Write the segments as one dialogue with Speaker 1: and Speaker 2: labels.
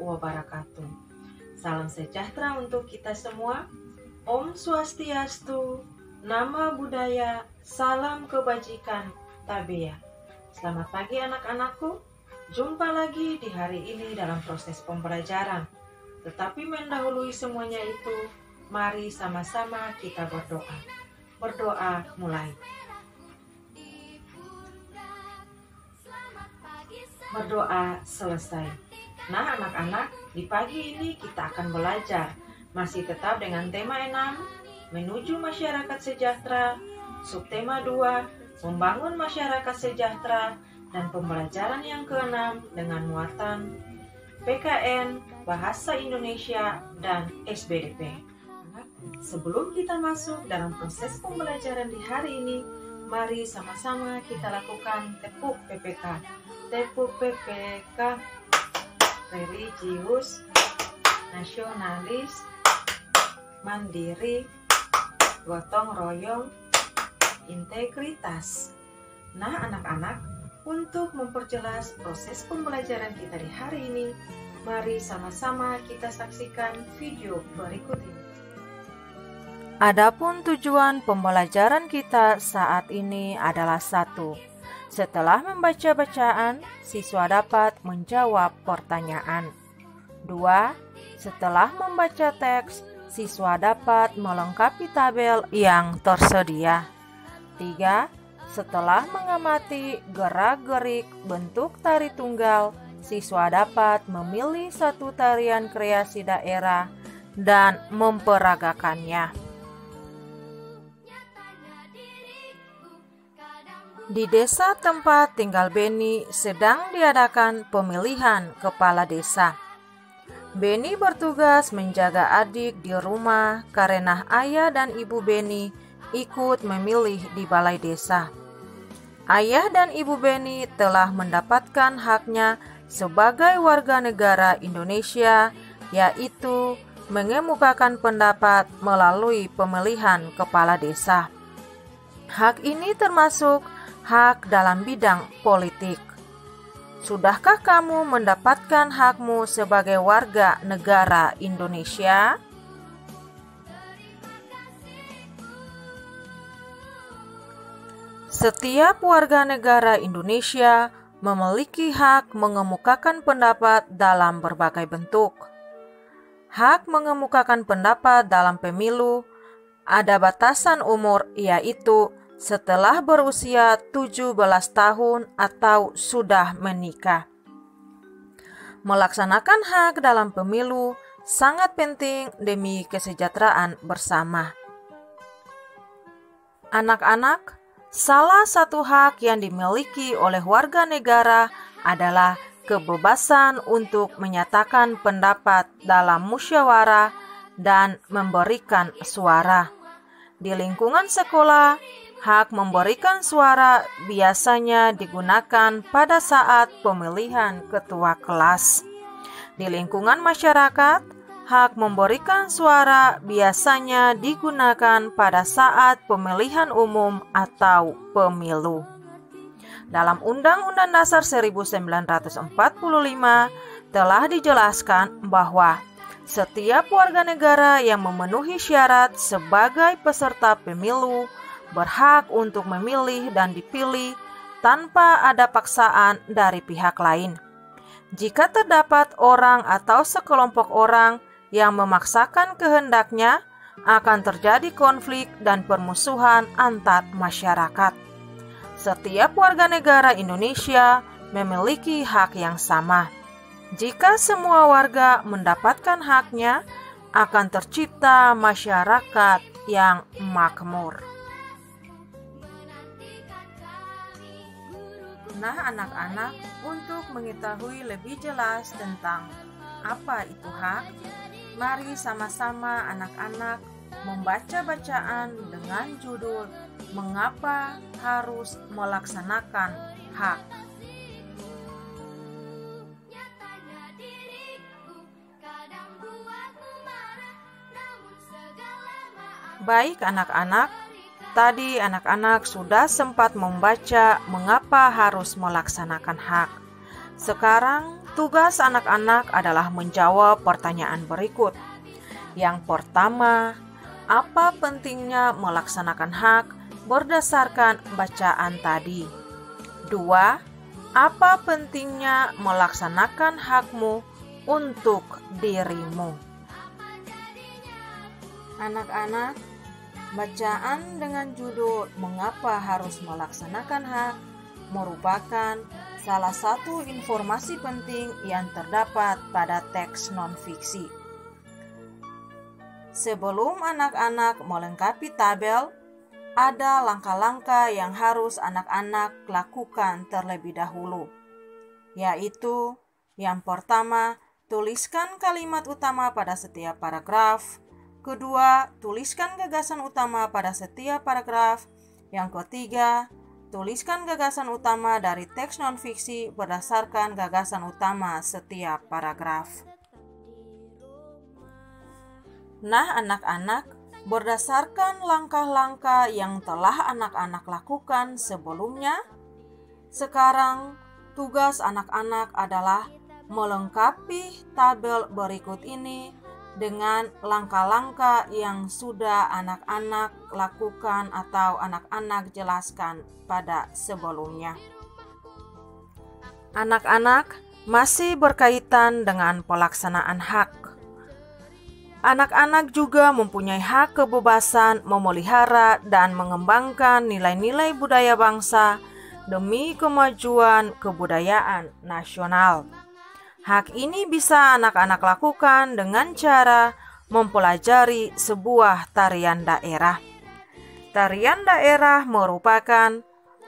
Speaker 1: wabarakatuh. Salam sejahtera untuk kita semua. Om Swastiastu, Nama Budaya, Salam Kebajikan, Tabea. Selamat pagi anak-anakku. Jumpa lagi di hari ini dalam proses pembelajaran. Tetapi mendahului semuanya itu, mari sama-sama kita berdoa. Berdoa mulai. Berdoa selesai. Nah anak-anak, di pagi ini kita akan belajar. Masih tetap dengan tema 6, menuju masyarakat sejahtera, subtema 2, membangun masyarakat sejahtera, dan pembelajaran yang ke-6 dengan muatan PKN, Bahasa Indonesia, dan SBDP. Sebelum kita masuk dalam proses pembelajaran di hari ini, mari sama-sama kita lakukan tepuk PPK. Tepuk PPK, religius, nasionalis, mandiri, gotong royong, integritas. Nah anak-anak, untuk memperjelas proses pembelajaran kita di hari ini, mari sama-sama kita saksikan video berikut ini.
Speaker 2: Adapun tujuan pembelajaran kita saat ini adalah 1. Setelah membaca bacaan, siswa dapat menjawab pertanyaan. 2. Setelah membaca teks, siswa dapat melengkapi tabel yang tersedia. 3. Setelah mengamati gerak-gerik bentuk tari tunggal, siswa dapat memilih satu tarian kreasi daerah dan memperagakannya. Di desa tempat tinggal Beni sedang diadakan pemilihan kepala desa. Beni bertugas menjaga adik di rumah karena ayah dan ibu Beni ikut memilih di balai desa. Ayah dan ibu Beni telah mendapatkan haknya sebagai warga negara Indonesia, yaitu mengemukakan pendapat melalui pemilihan kepala desa. Hak ini termasuk hak dalam bidang politik. Sudahkah kamu mendapatkan hakmu sebagai warga negara Indonesia? Setiap warga negara Indonesia memiliki hak mengemukakan pendapat dalam berbagai bentuk. Hak mengemukakan pendapat dalam pemilu ada batasan umur, yaitu setelah berusia 17 tahun atau sudah menikah. Melaksanakan hak dalam pemilu sangat penting demi kesejahteraan bersama. Anak-anak, salah satu hak yang dimiliki oleh warga negara adalah kebebasan untuk menyatakan pendapat dalam musyawarah dan memberikan suara. Di lingkungan sekolah, hak memberikan suara biasanya digunakan pada saat pemilihan ketua kelas. Di lingkungan masyarakat, hak memberikan suara biasanya digunakan pada saat pemilihan umum atau pemilu. Dalam Undang-Undang Dasar 1945 telah dijelaskan bahwa setiap warga negara yang memenuhi syarat sebagai peserta pemilu berhak untuk memilih dan dipilih tanpa ada paksaan dari pihak lain. Jika terdapat orang atau sekelompok orang yang memaksakan kehendaknya, akan terjadi konflik dan permusuhan antar masyarakat. Setiap warga negara Indonesia memiliki hak yang sama. Jika semua warga mendapatkan haknya, akan tercipta masyarakat yang makmur. Nah anak-anak, untuk mengetahui lebih jelas tentang apa itu hak, mari sama-sama anak-anak membaca bacaan dengan judul Mengapa Harus Melaksanakan Hak. Baik anak-anak, tadi anak-anak sudah sempat membaca mengapa harus melaksanakan hak. Sekarang tugas anak-anak adalah menjawab pertanyaan berikut. Yang pertama, apa pentingnya melaksanakan hak berdasarkan bacaan tadi? 2. Apa pentingnya melaksanakan hakmu untuk dirimu? Anak-anak, bacaan dengan judul "Mengapa harus melaksanakan hak" merupakan salah satu informasi penting yang terdapat pada teks non-fiksi. Sebelum anak-anak melengkapi tabel, ada langkah-langkah yang harus anak-anak lakukan terlebih dahulu, yaitu yang pertama, tuliskan kalimat utama pada setiap paragraf. Kedua, tuliskan gagasan utama pada setiap paragraf. Yang ketiga, tuliskan gagasan utama dari teks non-fiksi berdasarkan gagasan utama setiap paragraf. Nah, anak-anak, berdasarkan langkah-langkah yang telah anak-anak lakukan sebelumnya, sekarang tugas anak-anak adalah melengkapi tabel berikut ini dengan langkah-langkah yang sudah anak-anak lakukan atau anak-anak jelaskan pada sebelumnya. Anak-anak, masih berkaitan dengan pelaksanaan hak. Anak-anak juga mempunyai hak kebebasan memelihara dan mengembangkan nilai-nilai budaya bangsa demi kemajuan kebudayaan nasional. Hak ini bisa anak-anak lakukan dengan cara mempelajari sebuah tarian daerah. Tarian daerah merupakan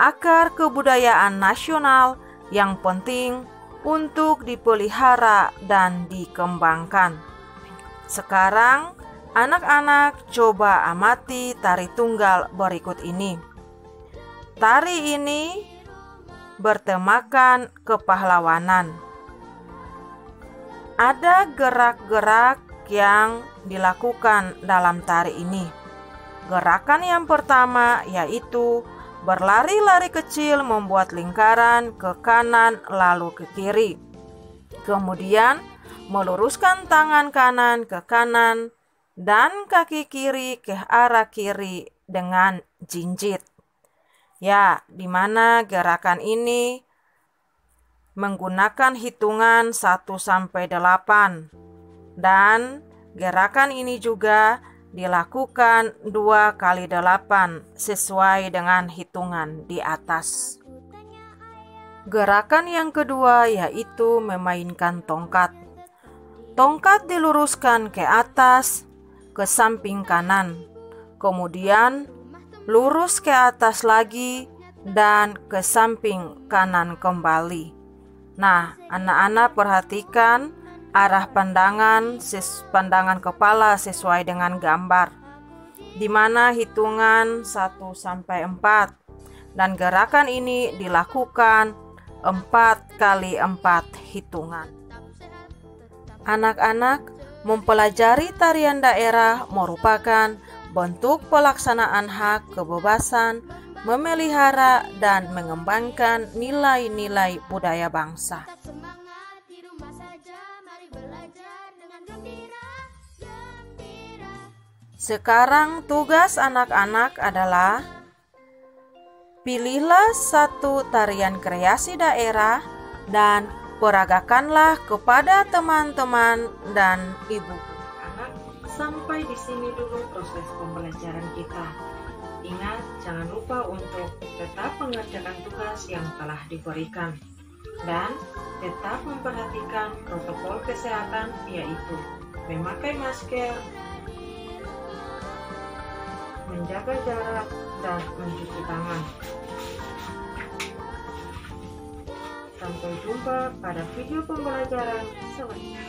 Speaker 2: akar kebudayaan nasional yang penting untuk dipelihara dan dikembangkan. Sekarang, anak-anak coba amati tari tunggal berikut ini. Tari ini bertemakan kepahlawanan. Ada gerak-gerak yang dilakukan dalam tari ini. Gerakan yang pertama yaitu berlari-lari kecil membuat lingkaran ke kanan lalu ke kiri. Kemudian meluruskan tangan kanan ke kanan dan kaki kiri ke arah kiri dengan jinjit. Ya, di mana gerakan ini menggunakan hitungan 1-8 dan gerakan ini juga dilakukan 2 kali 8 sesuai dengan hitungan di atas. Gerakan yang kedua yaitu memainkan tongkat. Tongkat diluruskan ke atas, ke samping kanan, kemudian lurus ke atas lagi dan ke samping kanan kembali. Nah, anak-anak perhatikan arah pandangan kepala sesuai dengan gambar, di mana hitungan 1-4 dan gerakan ini dilakukan 4 kali 4 hitungan. Anak-anak, mempelajari tarian daerah merupakan bentuk pelaksanaan hak kebebasan memelihara dan mengembangkan nilai-nilai budaya bangsa. Sekarang tugas anak-anak adalah pilihlah satu tarian kreasi daerah dan peragakanlah kepada teman-teman dan ibu.
Speaker 1: Anak, sampai di sini dulu proses pembelajaran kita. Ingat, jangan lupa untuk tetap mengerjakan tugas yang telah diberikan dan tetap memperhatikan protokol kesehatan, yaitu memakai masker, menjaga jarak, dan mencuci tangan. Sampai jumpa pada video pembelajaran selanjutnya.